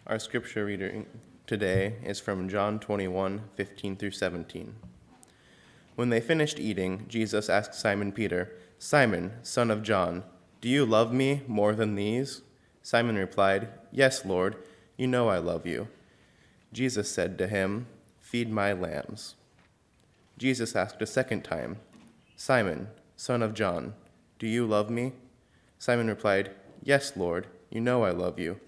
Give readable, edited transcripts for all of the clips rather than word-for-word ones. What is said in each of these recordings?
Our scripture reading today is from John 21:15 through 17. When they finished eating, Jesus asked Simon Peter, "Simon, son of John, do you love me more than these?" Simon replied, "Yes, Lord, you know I love you." Jesus said to him, "Feed my lambs." Jesus asked a second time, "Simon, son of John, do you love me?" Simon replied, "Yes, Lord, you know I love you."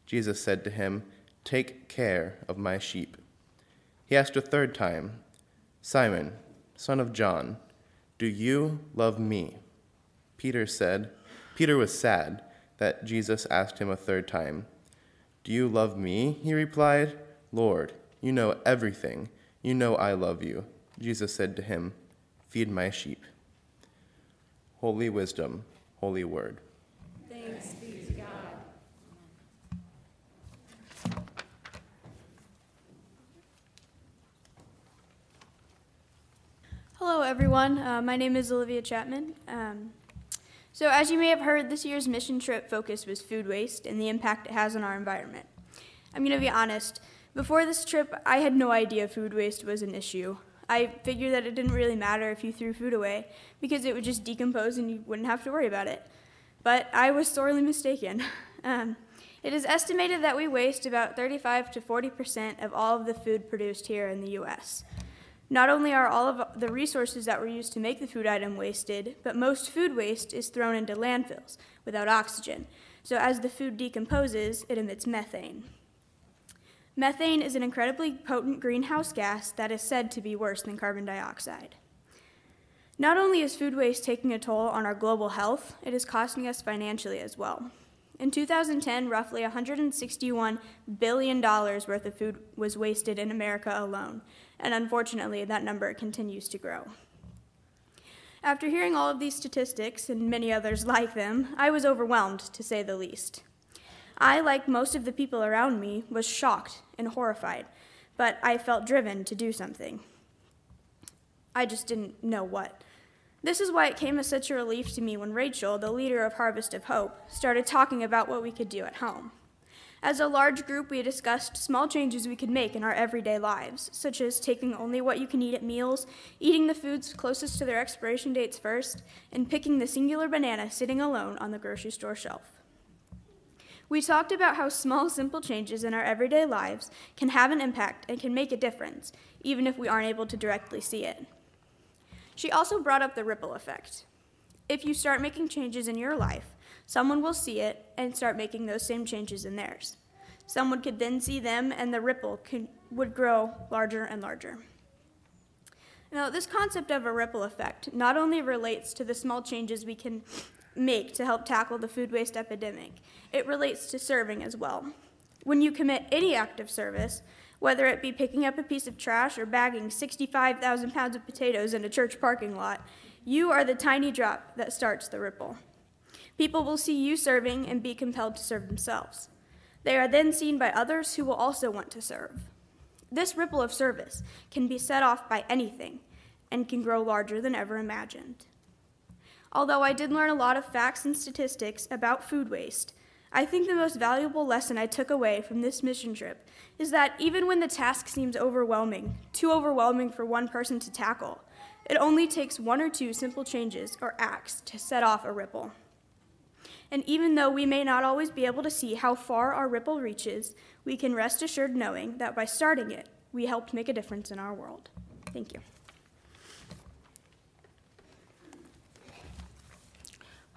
Jesus said to him, "Take care of my sheep." He asked a third time, "Simon, son of John, do you love me?" Peter was sad that Jesus asked him a third time. "Do you love me?" he replied. "Lord, you know everything. You know I love you." Jesus said to him, "Feed my sheep." Holy wisdom, holy word. Thanks be to God. Hello, everyone. My name is Olivia Chapman. So as you may have heard, this year's mission trip focus was food waste and the impact it has on our environment. I'm going to be honest. Before this trip, I had no idea food waste was an issue. I figured that it didn't really matter if you threw food away because it would just decompose and you wouldn't have to worry about it. But I was sorely mistaken. It is estimated that we waste about 35 to 40% of all of the food produced here in the U.S. Not only are all of the resources that were used to make the food item wasted, but most food waste is thrown into landfills without oxygen. So as the food decomposes, it emits methane. Methane is an incredibly potent greenhouse gas that is said to be worse than carbon dioxide. Not only is food waste taking a toll on our global health, it is costing us financially as well. In 2010, roughly $161 billion worth of food was wasted in America alone, and unfortunately, that number continues to grow. After hearing all of these statistics, and many others like them, I was overwhelmed, to say the least. I, like most of the people around me, was shocked and horrified, but I felt driven to do something. I just didn't know what. This is why it came as such a relief to me when Rachel, the leader of Harvest of Hope, started talking about what we could do at home. As a large group, we discussed small changes we could make in our everyday lives, such as taking only what you can eat at meals, eating the foods closest to their expiration dates first, and picking the singular banana sitting alone on the grocery store shelf. We talked about how small, simple changes in our everyday lives can have an impact and can make a difference, even if we aren't able to directly see it. She also brought up the ripple effect. If you start making changes in your life, someone will see it and start making those same changes in theirs. Someone could then see them, and the ripple would grow larger and larger. Now, this concept of a ripple effect not only relates to the small changes we can make to help tackle the food waste epidemic, it relates to serving as well. When you commit any act of service, whether it be picking up a piece of trash or bagging 65,000 pounds of potatoes in a church parking lot, you are the tiny drop that starts the ripple. People will see you serving and be compelled to serve themselves. They are then seen by others who will also want to serve. This ripple of service can be set off by anything and can grow larger than ever imagined. Although I did learn a lot of facts and statistics about food waste, I think the most valuable lesson I took away from this mission trip is that even when the task seems overwhelming, too overwhelming for one person to tackle, it only takes one or two simple changes or acts to set off a ripple. And even though we may not always be able to see how far our ripple reaches, we can rest assured knowing that by starting it, we helped make a difference in our world. Thank you.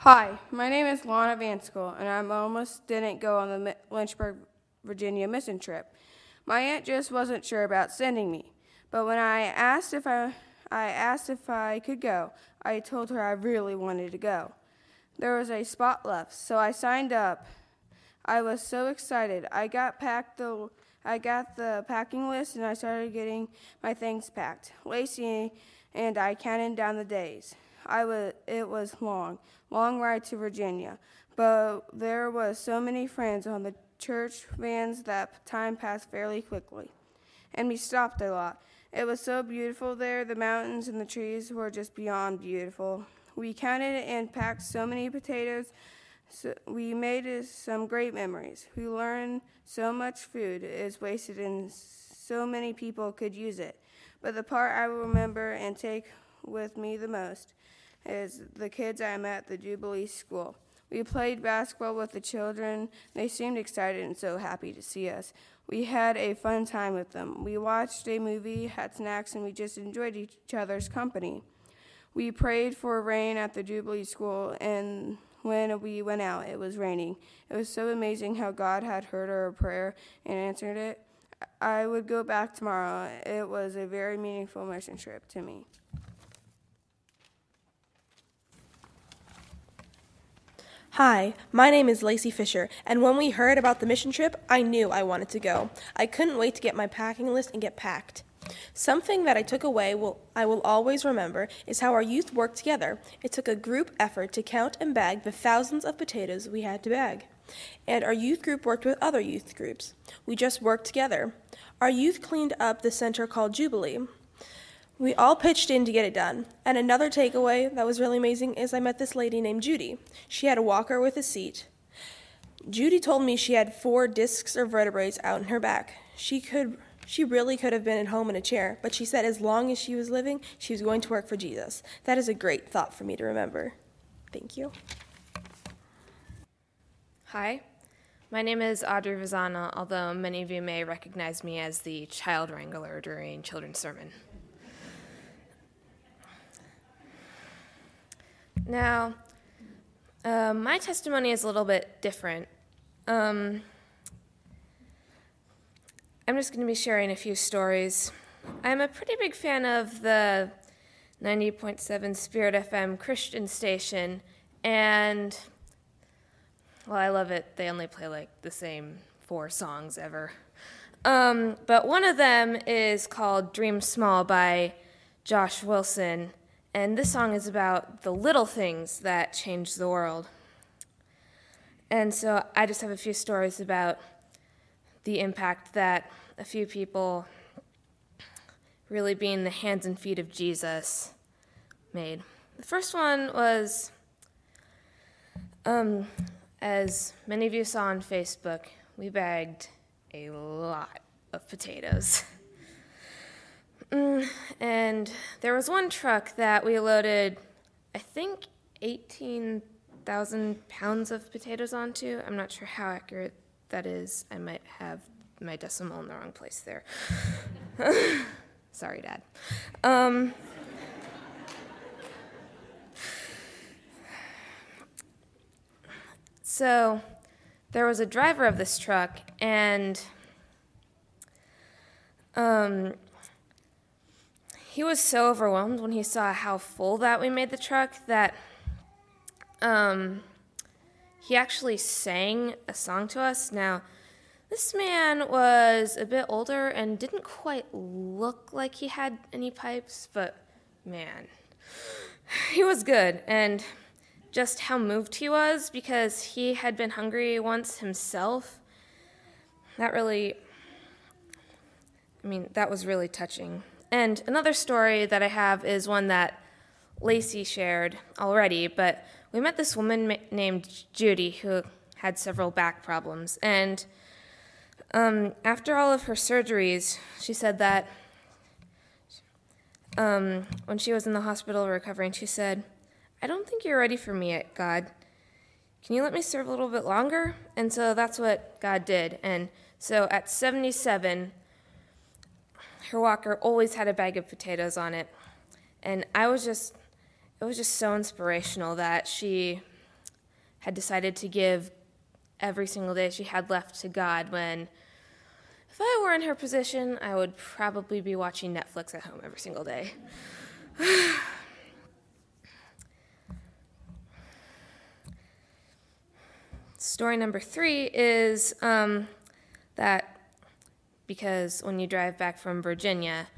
Hi, my name is Lana Vanskool, and I almost didn't go on the Lynchburg, Virginia mission trip. My aunt just wasn't sure about sending me, but when I asked if I could go, I told her I really wanted to go. There was a spot left, so I signed up. I was so excited. I got the packing list, and I started getting my things packed. Lacey and I counted down the days. It was long ride to Virginia, but there was so many friends on the church vans that time passed fairly quickly, and we stopped a lot. It was so beautiful there. The mountains and the trees were just beyond beautiful. We counted and packed so many potatoes So we made some great memories. We learned so much food is wasted and so many people could use it. But the part I will remember and take with me the most is the kids I met at the Jubilee School. We played basketball with the children. They seemed excited and so happy to see us. We had a fun time with them. We watched a movie, had snacks, and we just enjoyed each other's company. We prayed for rain at the Jubilee School, and when we went out, it was raining. It was so amazing how God had heard our prayer and answered it. I would go back tomorrow. It was a very meaningful mission trip to me. Hi, my name is Lacey Fisher, and when we heard about the mission trip, I knew I wanted to go. I couldn't wait to get my packing list and get packed. Something that I took away I will always remember is how our youth worked together. It took a group effort to count and bag the thousands of potatoes we had to bag. And our youth group worked with other youth groups. We just worked together. Our youth cleaned up the center called Jubilee. We all pitched in to get it done. And another takeaway that was really amazing is I met this lady named Judy. She had a walker with a seat. Judy told me she had 4 discs or vertebrae out in her back. She really could have been at home in a chair, but she said as long as she was living, she was going to work for Jesus. That is a great thought for me to remember. Thank you. Hi, my name is Audrey Vazana, although many of you may recognize me as the child wrangler during children's sermon. Now, my testimony is a little bit different. I'm just going to be sharing a few stories. I'm a pretty big fan of the 90.7 Spirit FM Christian station, and, well, I love it. They only play like the same 4 songs ever. But one of them is called Dream Small by Josh Wilson. And this song is about the little things that change the world. And so I just have a few stories about the impact that a few people really being the hands and feet of Jesus made. The first one was, as many of you saw on Facebook, we bagged a lot of potatoes. And there was one truck that we loaded, I think, 18,000 pounds of potatoes onto. I'm not sure how accurate that is. I might have my decimal in the wrong place there. Sorry, Dad. So there was a driver of this truck, and he was so overwhelmed when he saw how full that we made the truck that he actually sang a song to us. Now, this man was a bit older and didn't quite look like he had any pipes, but man, he was good. And just how moved he was because he had been hungry once himself, that was really touching. And another story that I have is one that Lacey shared already, but we met this woman named Judy who had several back problems. And after all of her surgeries, she said that when she was in the hospital recovering, she said, "I don't think you're ready for me yet, God. Can you let me serve a little bit longer?" And so that's what God did. And so at 77, her walker always had a bag of potatoes on it. And it was just so inspirational that she had decided to give every single day she had left to God, when if I were in her position, I would probably be watching Netflix at home every single day. Story number 3 is that because when you drive back from Virginia,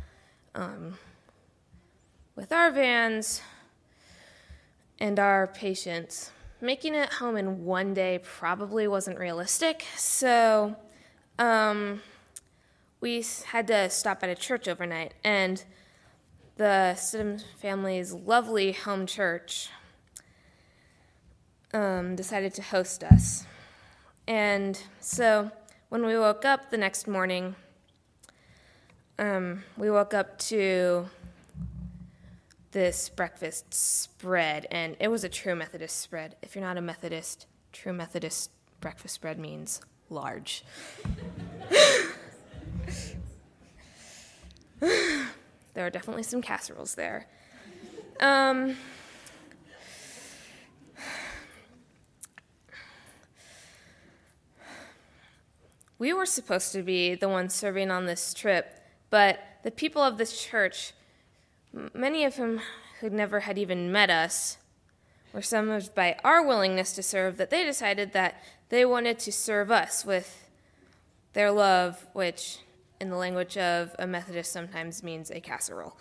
with our vans and our patients, making it home in one day probably wasn't realistic. So we had to stop at a church overnight, and the Stidham family's lovely home church decided to host us. And so when we woke up the next morning, we woke up to this breakfast spread, and it was a true Methodist spread. If you're not a Methodist, true Methodist breakfast spread means large. There are definitely some casseroles there. We were supposed to be the ones serving on this trip, but the people of this church, many of whom who never had even met us, were so moved by our willingness to serve that they decided that they wanted to serve us with their love, which in the language of a Methodist sometimes means a casserole.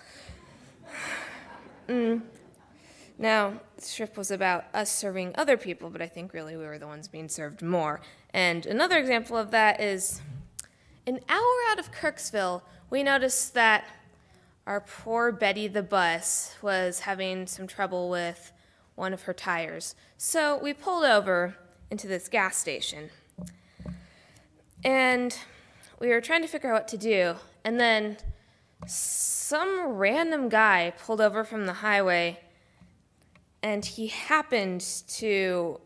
Now, this trip was about us serving other people, but I think really we were the ones being served more. And another example of that is an hour out of Kirksville, we noticed that our poor Betty the bus was having some trouble with one of her tires. So we pulled over into this gas station. And we were trying to figure out what to do. And then some random guy pulled over from the highway, and he happened to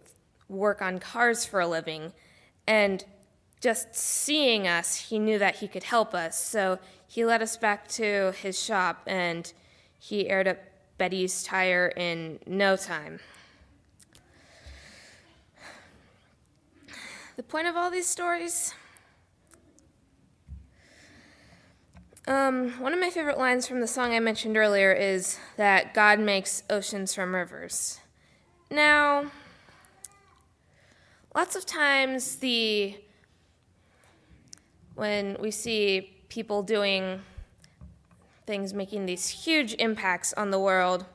work on cars for a living. And just seeing us, he knew that he could help us. So he led us back to his shop, and he aired up Betty's tire in no time. The point of all these stories? One of my favorite lines from the song I mentioned earlier is that God makes oceans from rivers. Now, lots of times when we see people doing things making these huge impacts on the world,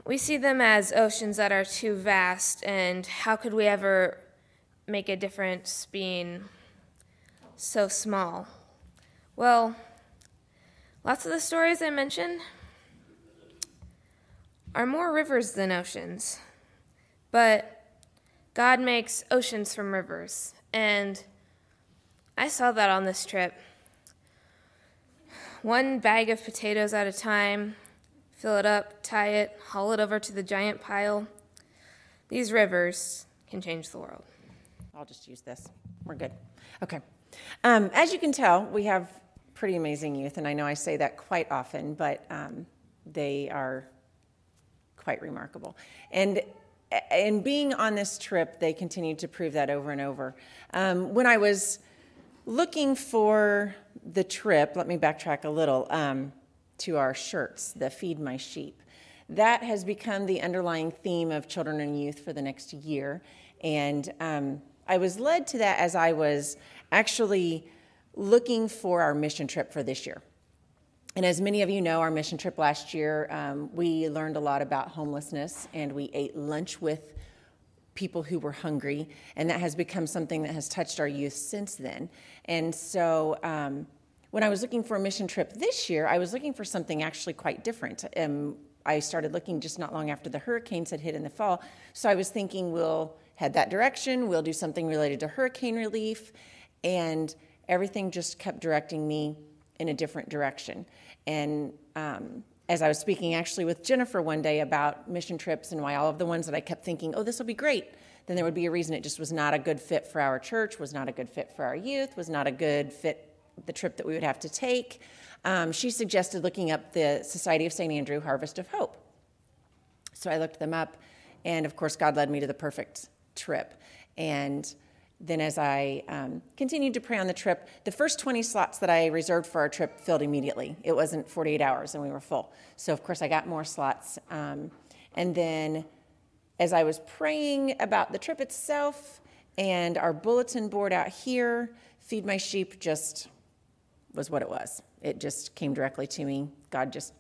we see them as oceans that are too vast, and how could we ever make a difference being so small? Well, lots of the stories I mentioned are more rivers than oceans, but God makes oceans from rivers, and I saw that on this trip. One bag of potatoes at a time, fill it up, tie it, haul it over to the giant pile. These rivers can change the world. I'll just use this. We're good. Okay. As you can tell, we have pretty amazing youth, and I know I say that quite often, but they are quite remarkable. And being on this trip, they continued to prove that over and over. When I was looking for the trip, let me backtrack a little, to our shirts, the Feed My Sheep. That has become the underlying theme of children and youth for the next year. And I was led to that as I was actually looking for our mission trip for this year. And as many of you know, our mission trip last year, we learned a lot about homelessness, and we ate lunch with people who were hungry, and that has become something that has touched our youth since then. And so when I was looking for a mission trip this year, I was looking for something actually quite different. I started looking just not long after the hurricanes had hit in the fall, so I was thinking we'll head that direction, we'll do something related to hurricane relief, and everything just kept directing me in a different direction. And as I was speaking actually with Jennifer one day about mission trips and why all of the ones that I kept thinking, oh, this will be great, then there would be a reason it just was not a good fit for our church, was not a good fit for our youth, was not a good fit the trip that we would have to take. She suggested looking up the Society of St. Andrew Harvest of Hope. So I looked them up, and of course God led me to the perfect trip. And then as I continued to pray on the trip, the first 20 slots that I reserved for our trip filled immediately. It wasn't 48 hours and we were full. So of course I got more slots. And then as I was praying about the trip itself and our bulletin board out here, Feed My Sheep just was what it was. It just came directly to me. God just,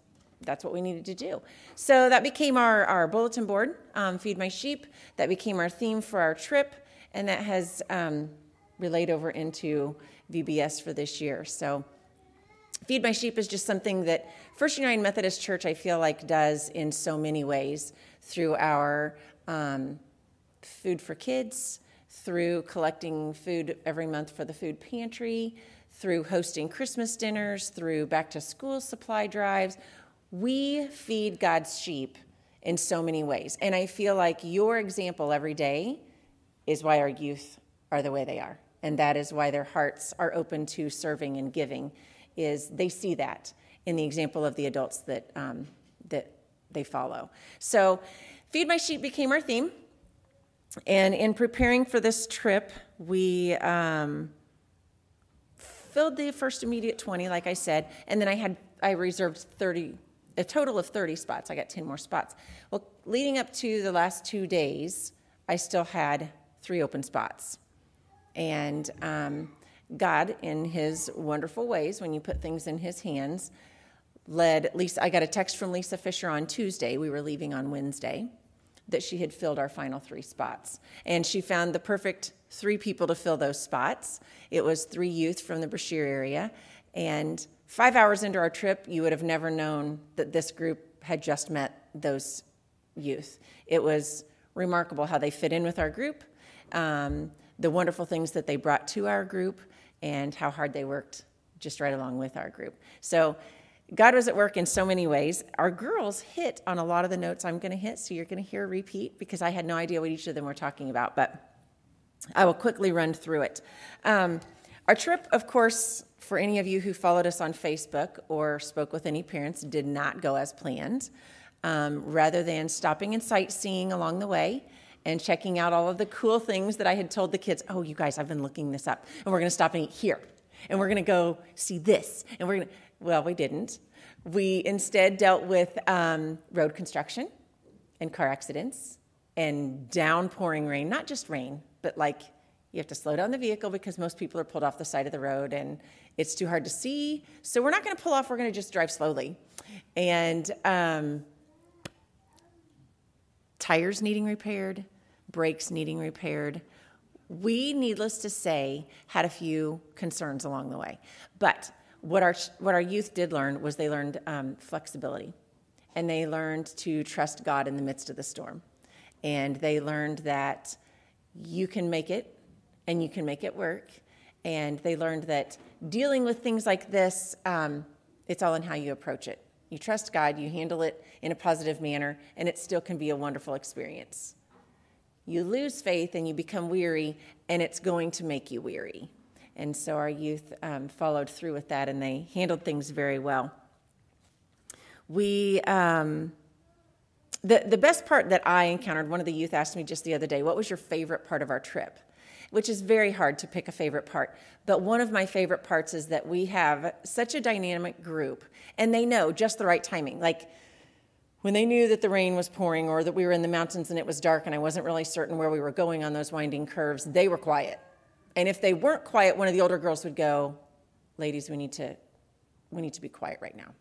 that's what we needed to do. So that became our bulletin board, Feed My Sheep. That became our theme for our trip. And that has relayed over into VBS for this year. So Feed My Sheep is just something that First United Methodist Church, I feel like, does in so many ways through our Food for Kids, through collecting food every month for the food pantry, through hosting Christmas dinners, through back-to-school supply drives. We feed God's sheep in so many ways. And I feel like your example every day is why our youth are the way they are. And that is why their hearts are open to serving and giving, is they see that in the example of the adults that they follow. So Feed My Sheep became our theme. And in preparing for this trip, we filled the first immediate 20, like I said, and then I reserved a total of 30 spots. I got 10 more spots. Well, leading up to the last 2 days, I still had 3 open spots. And God, in his wonderful ways, when you put things in his hands, led Lisa. I got a text from Lisa Fisher on Tuesday. We were leaving on Wednesday, that she had filled our final 3 spots. And she found the perfect 3 people to fill those spots. It was 3 youth from the Brashear area. And 5 hours into our trip, you would have never known that this group had just met those youth. It was remarkable how they fit in with our group, the wonderful things that they brought to our group, and how hard they worked just right along with our group. So God was at work in so many ways. Our girls hit on a lot of the notes I'm going to hit, so you're going to hear a repeat because I had no idea what each of them were talking about, but I will quickly run through it. Our trip, of course, for any of you who followed us on Facebook or spoke with any parents, did not go as planned. Rather than stopping and sightseeing along the way and checking out all of the cool things that I had told the kids, oh, you guys, I've been looking this up, and we're going to stop and eat here, and we're going to go see this, and we're going to... Well, we didn't. We instead dealt with road construction and car accidents and downpouring rain, not just rain, but like you have to slow down the vehicle because most people are pulled off the side of the road and it's too hard to see. So we're not going to pull off. We're going to just drive slowly. And tires needing repaired, brakes needing repaired. We, needless to say, had a few concerns along the way. But what our youth did learn was they learned flexibility, and they learned to trust God in the midst of the storm. And they learned that you can make it, and you can make it work. And they learned that dealing with things like this, it's all in how you approach it. You trust God, you handle it in a positive manner, and it still can be a wonderful experience. You lose faith and you become weary, and it's going to make you weary. And so our youth followed through with that, and they handled things very well. The best part that I encountered, one of the youth asked me just the other day, what was your favorite part of our trip? Which is very hard to pick a favorite part. But one of my favorite parts is that we have such a dynamic group, and they know just the right timing. Like when they knew that the rain was pouring or that we were in the mountains and it was dark and I wasn't really certain where we were going on those winding curves, they were quiet. And if they weren't quiet, one of the older girls would go, ladies, we need to be quiet right now.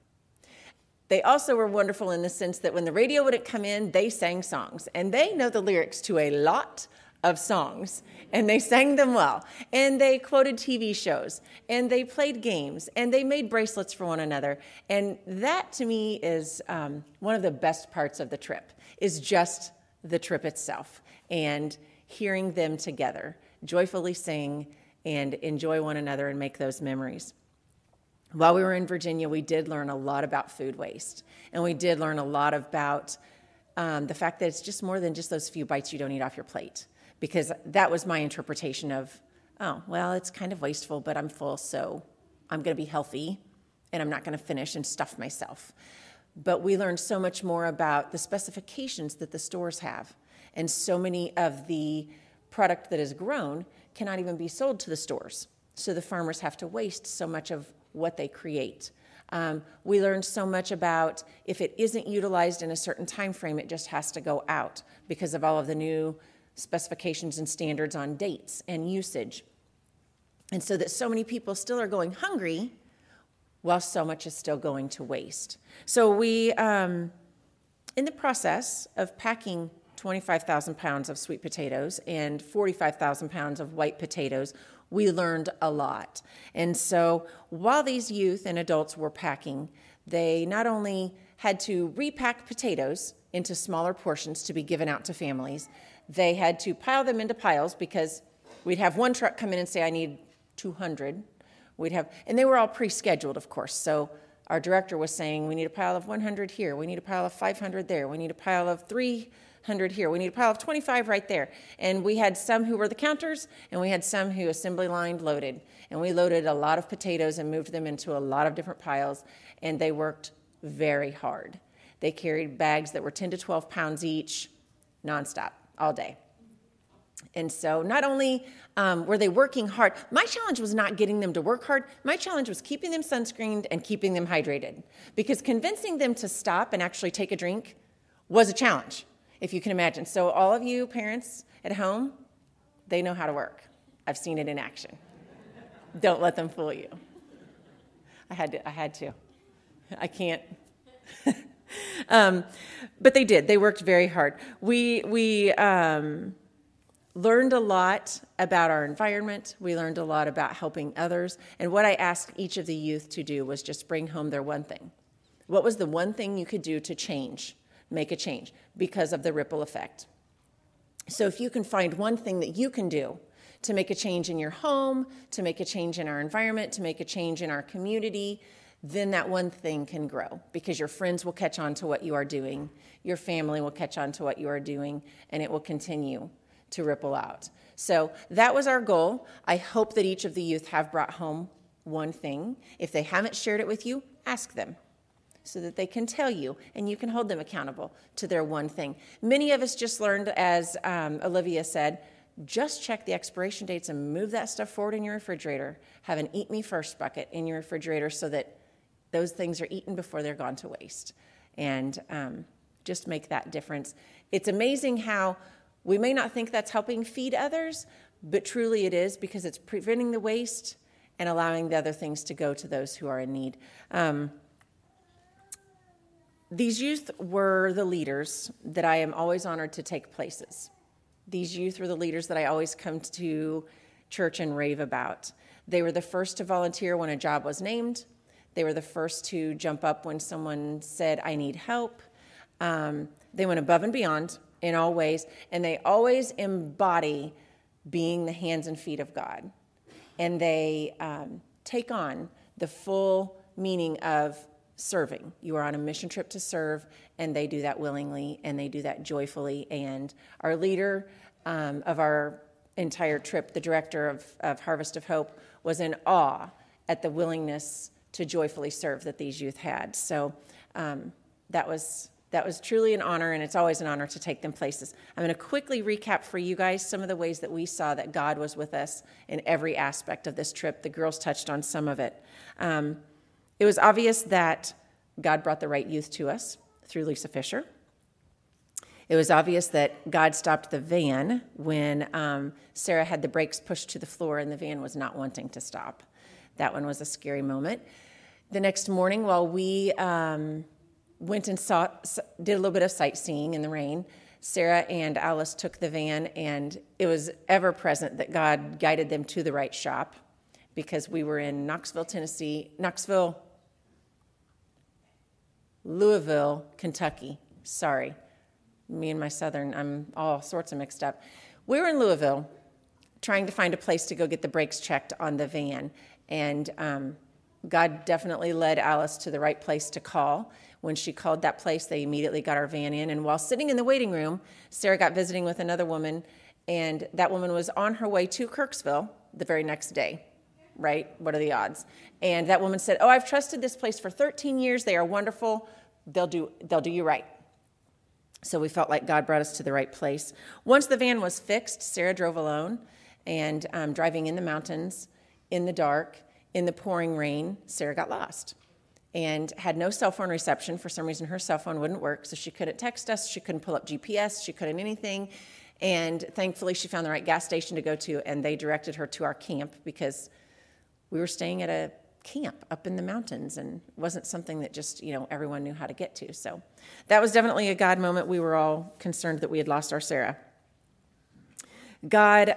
They also were wonderful in the sense that when the radio wouldn't come in, they sang songs. And they know the lyrics to a lot of songs. And they sang them well. And they quoted TV shows. And they played games. And they made bracelets for one another. And that, to me, is one of the best parts of the trip, is just the trip itself. And hearing them together joyfully sing and enjoy one another and make those memories. While we were in Virginia, we did learn a lot about food waste. And we did learn a lot about the fact that it's just more than just those few bites you don't eat off your plate. Because that was my interpretation of, oh, well, it's kind of wasteful, but I'm full, so I'm going to be healthy, and I'm not going to finish and stuff myself. But we learned so much more about the specifications that the stores have. And so many of the product that is grown cannot even be sold to the stores. So the farmers have to waste so much of what they create. We learned so much about if it isn't utilized in a certain time frame, it just has to go out because of all of the new specifications and standards on dates and usage. And so that so many people still are going hungry while so much is still going to waste. So we, in the process of packing 25,000 pounds of sweet potatoes and 45,000 pounds of white potatoes, we learned a lot. And so while these youth and adults were packing, they not only had to repack potatoes into smaller portions to be given out to families. They had to pile them into piles because we'd have one truck come in and say, I need 200. And they were all pre-scheduled, of course. So our director was saying, we need a pile of 100 here. We need a pile of 500 there. We need a pile of 300 here. We need a pile of 25 right there. And we had some who were the counters, and we had some who assembly lined loaded. And we loaded a lot of potatoes and moved them into a lot of different piles, and they worked very hard. They carried bags that were 10 to 12 pounds each, nonstop, all day. And so not only were they working hard, my challenge was not getting them to work hard. My challenge was keeping them sunscreened and keeping them hydrated, because convincing them to stop and actually take a drink was a challenge, if you can imagine. So all of you parents at home, they know how to work. I've seen it in action. Don't let them fool you. I had to. I can't. But they did. They worked very hard. We learned a lot about our environment. We learned a lot about helping others. And what I asked each of the youth to do was just bring home their one thing. What was the one thing you could do to make a change because of the ripple effect? So if you can find one thing that you can do to make a change in your home, to make a change in our environment, to make a change in our community, then that one thing can grow, because your friends will catch on to what you are doing, your family will catch on to what you are doing, and it will continue to ripple out. So that was our goal. I hope that each of the youth have brought home one thing. If they haven't shared it with you, ask them so that they can tell you, and you can hold them accountable to their one thing. Many of us just learned, as Olivia said, just check the expiration dates and move that stuff forward in your refrigerator. Have an Eat Me First bucket in your refrigerator so that those things are eaten before they're gone to waste. And just make that difference. It's amazing how we may not think that's helping feed others, but truly it is, because it's preventing the waste and allowing the other things to go to those who are in need. These youth were the leaders that I am always honored to take places. These youth were the leaders that I always come to church and rave about. They were the first to volunteer when a job was named. They were the first to jump up when someone said, I need help. They went above and beyond in all ways, and they always embody being the hands and feet of God. And they take on the full meaning of serving. You are on a mission trip to serve, and they do that willingly, and they do that joyfully. And our leader of our entire trip, the director of Harvest of Hope, was in awe at the willingness to joyfully serve that these youth had. So that was truly an honor, and it's always an honor to take them places. I'm going to quickly recap for you guys some of the ways that we saw that God was with us in every aspect of this trip. The girls touched on some of it. It was obvious that God brought the right youth to us through Lisa Fisher. It was obvious that God stopped the van when Sarah had the brakes pushed to the floor and the van was not wanting to stop. That one was a scary moment. The next morning, while we went and did a little bit of sightseeing in the rain, Sarah and Alice took the van, and it was ever present that God guided them to the right shop, because we were in Louisville, Kentucky. Sorry. Me and my Southern, I'm all sorts of mixed up. We were in Louisville trying to find a place to go get the brakes checked on the van, and God definitely led Alice to the right place to call. When she called that place, they immediately got our van in, and while sitting in the waiting room, Sarah got visiting with another woman, and that woman was on her way to Kirksville the very next day. Right? What are the odds? And that woman said, I've trusted this place for 13 years. They are wonderful. They'll do you right. So we felt like God brought us to the right place. Once the van was fixed, Sarah drove alone, and driving in the mountains, in the dark, in the pouring rain, Sarah got lost and had no cell phone reception. For some reason, her cell phone wouldn't work, so she couldn't text us. She couldn't pull up GPS. She couldn't anything. And thankfully, she found the right gas station to go to, and they directed her to our camp, because we were staying at a camp up in the mountains, and it wasn't something that just, everyone knew how to get to. So that was definitely a God moment. We were all concerned that we had lost our Sarah. God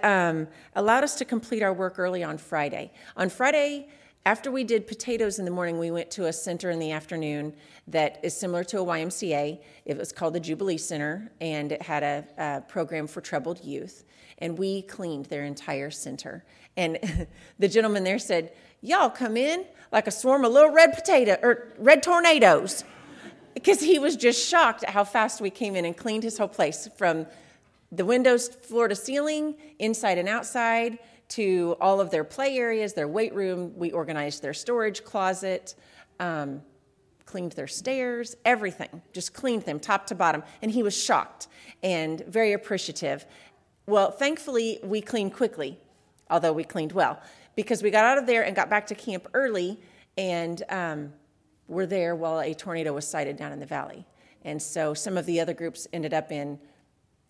allowed us to complete our work early on Friday. On Friday after we did potatoes in the morning, we went to a center in the afternoon that is similar to a YMCA. It was called the Jubilee Center, and it had a program for troubled youth. And we cleaned their entire center. And the gentleman there said, "Y'all come in like a swarm of little red tornadoes," because he was just shocked at how fast we came in and cleaned his whole place, from the windows, floor to ceiling, inside and outside, to all of their play areas, their weight room. We organized their storage closet, cleaned their stairs, everything. Just cleaned them top to bottom. And he was shocked and very appreciative. Well, thankfully, we cleaned quickly, although we cleaned well, because we got out of there and got back to camp early, and were there while a tornado was sighted down in the valley. And so some of the other groups ended up in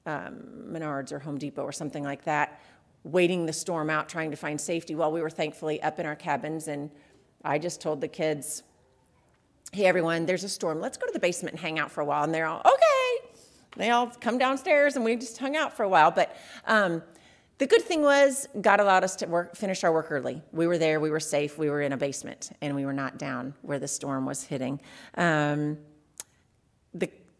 Menards or Home Depot or something like that, waiting the storm out, trying to find safety, while we were thankfully up in our cabins. And I just told the kids, "Hey, everyone, there's a storm. Let's go to the basement and hang out for a while." And they're all, "Okay." They all come downstairs, and we just hung out for a while. But the good thing was God allowed us to finish our work early. We were there. We were safe. We were in a basement, and we were not down where the storm was hitting.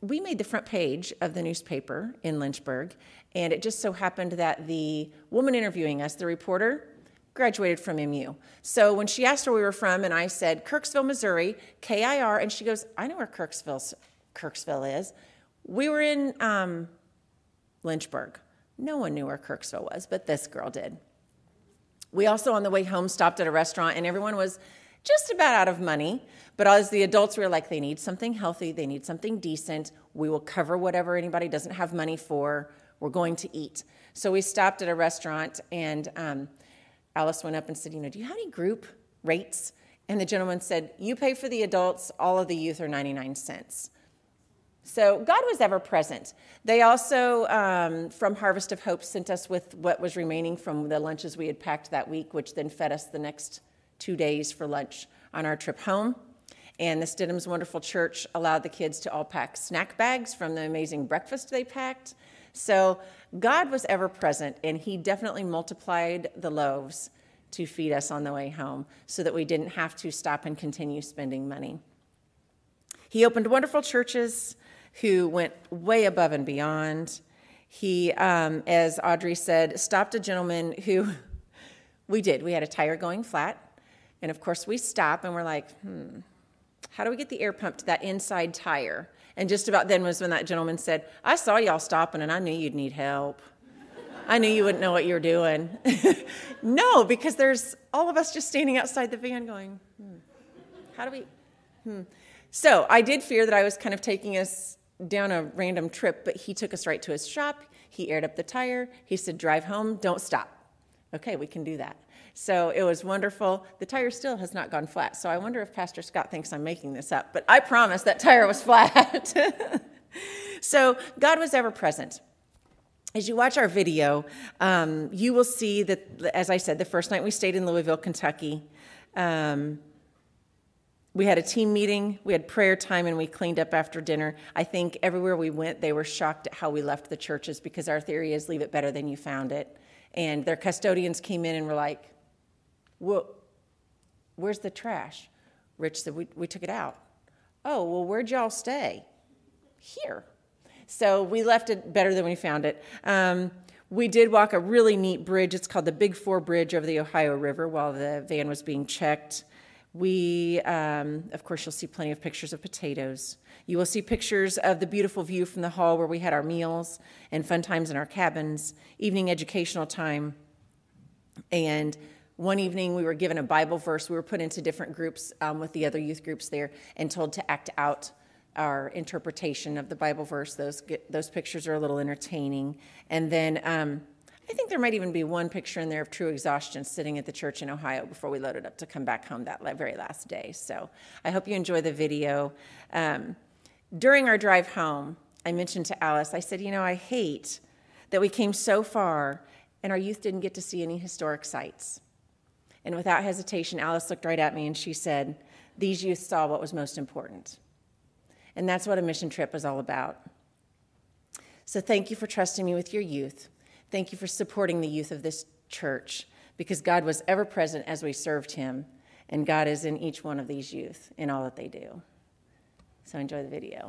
We made the front page of the newspaper in Lynchburg, and it just so happened that the woman interviewing us, the reporter, graduated from MU. So when she asked where we were from, and I said, "Kirksville, Missouri, KIR," and she goes, "I know where Kirksville is." We were in Lynchburg. No one knew where Kirksville was, but this girl did. We also, on the way home, stopped at a restaurant, and everyone was just about out of money. But as the adults, we were like, they need something healthy. They need something decent. We will cover whatever anybody doesn't have money for. We're going to eat. So we stopped at a restaurant, and Alice went up and said, "Do you have any group rates?" And the gentleman said, "You pay for the adults. All of the youth are 99 cents. So God was ever present. They also, from Harvest of Hope, sent us with what was remaining from the lunches we had packed that week, which then fed us the next 2 days for lunch on our trip home. And the Stidham's Wonderful Church allowed the kids to all pack snack bags from the amazing breakfast they packed. So God was ever present, and he definitely multiplied the loaves to feed us on the way home so that we didn't have to stop and continue spending money. He opened wonderful churches who went way above and beyond. He, as Audrey said, stopped a gentleman who we had a tire going flat. And of course we stop and we're like, how do we get the air pump to that inside tire? And just about then was when that gentleman said, "I saw y'all stopping and I knew you'd need help. I knew you wouldn't know what you were doing." No, because there's all of us just standing outside the van going, how do we? So I did fear that I was kind of taking us down a random trip, but he took us right to his shop. He aired up the tire. He said, "Drive home, don't stop." Okay, we can do that. So it was wonderful. The tire still has not gone flat, so I wonder if Pastor Scott thinks I'm making this up, but I promise that tire was flat. So God was ever present. As you watch our video, you will see that, as I said, the first night we stayed in Louisville, Kentucky, we had a team meeting, we had prayer time, and we cleaned up after dinner. I think everywhere we went, they were shocked at how we left the churches, because our theory is leave it better than you found it. And their custodians came in and were like, "Well, where's the trash?" Rich said, we took it out. "Oh, well, where'd y'all stay?" "Here." So we left it better than we found it. We did walk a really neat bridge. It's called the Big Four Bridge over the Ohio River while the van was being checked. We, of course, you'll see plenty of pictures of potatoes. You will see pictures of the beautiful view from the hall where we had our meals and fun times in our cabins, evening educational time. And one evening we were given a Bible verse. We were put into different groups with the other youth groups there and told to act out our interpretation of the Bible verse. Those pictures are a little entertaining. And then I think there might even be one picture in there of true exhaustion sitting at the church in Ohio before we loaded up to come back home that very last day. So I hope you enjoy the video. During our drive home, I mentioned to Alice, I said, I hate that we came so far and our youth didn't get to see any historic sites. And without hesitation, Alice looked right at me and she said, "These youth saw what was most important." And that's what a mission trip is all about. So thank you for trusting me with your youth. Thank you for supporting the youth of this church, because God was ever present as we served him. And God is in each one of these youth in all that they do. So enjoy the video.